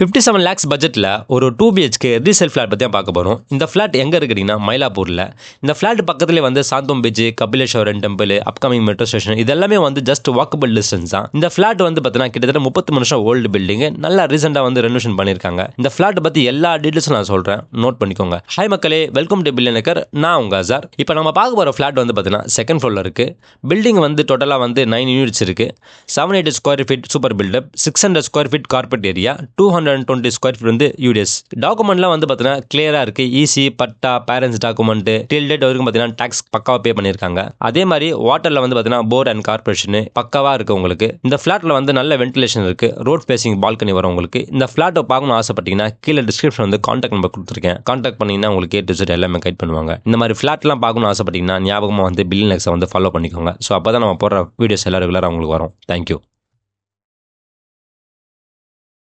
57 lakhs பட்ஜெட்டில் ஒரு 2 BHK resale flat பற்றி தான் பார்க்க போகிறோம். இந்த ஃப்ளாட் எங்கே இருக்குன்னா மயிலாப்பூரில். இந்த ஃப்ளாட் பக்கத்துலேயே வந்து Santhome beach, Kapaleeswaran temple, upcoming metro station இதெல்லாமே வந்து ஜஸ்ட் வாக்கபிள் டிஸ்டன்ஸ் தான். இந்த ஃப்ளாட் வந்து பார்த்தீங்கன்னா கிட்டத்தட்ட 30 வருஷம் ஓல்டு பில்டிங். நல்லா ரீசெண்டாக வந்து ரெனோவேஷன் பண்ணியிருக்காங்க. இந்த ஃப்ளாட் பற்றி எல்லா டீட்டெயில்ஸும் நான் சொல்கிறேன், நோட் பண்ணிக்கோங்க. ஹாய் மக்களே, வெல்கம் டு பில்லியனேக்கர். நான் உங்கள் அசார். இப்போ நம்ம பார்க்க போகிற ஃப்ளாட் வந்து பார்த்தீங்கன்னா செகண்ட் ஃப்ளோரில் இருக்குது. பில்டிங் வந்து டோட்டலாக வந்து 9 யூனிட்ஸ் இருக்குது. 780 square feet super builtup, 600 square feet carpet area, 220 square feet வந்து யூடிஎஸ். டாக்குமெண்ட்லாம் வந்து பார்த்தீங்கன்னா கிளியராக இருக்குது. EC, patta, parents document, till date வரைக்கும் பார்த்தீங்கன்னா டாக்ஸ் பக்காவாக பே பண்ணியிருக்காங்க. அதே மாதிரி வாட்டரில் வந்து பார்த்தீங்கன்னா போர்ட் அண்ட் கார்பரேஷன் பக்காவாக இருக்குது உங்களுக்கு. இந்த ஃப்ளாட்டில் வந்து நல்ல வென்டிலேஷன் இருக்குது. ரோட் ஃபேசிங் பால்கனி வரும் உங்களுக்கு. இந்த ஃப்ளாட்டை பார்க்கணும்னு ஆசைப்பட்டீங்கன்னா கீழே டிஸ்கிரிப்ஷன் வந்து கான்டாக்ட் நம்பர் கொடுத்துருக்கேன். கான்டாக்ட் பண்ணிங்கன்னா உங்களுக்கு A to Z எல்லாமே கைட் பண்ணுவாங்க. இந்த மாதிரி ஃப்ளாட்லாம் பார்க்கணும்னு ஆசைப்பட்டீங்கன்னா ஞாபகமாக வந்து பில்லியனேக்கர்ஸை வந்து ஃபாலோ பண்ணிக்கோங்க. ஸோ அப்போ தான் நம்ம போடுற வீடியோஸ் எல்லாம் ரெகுலராக உங்களுக்கு வரும். தேங்க்யூ.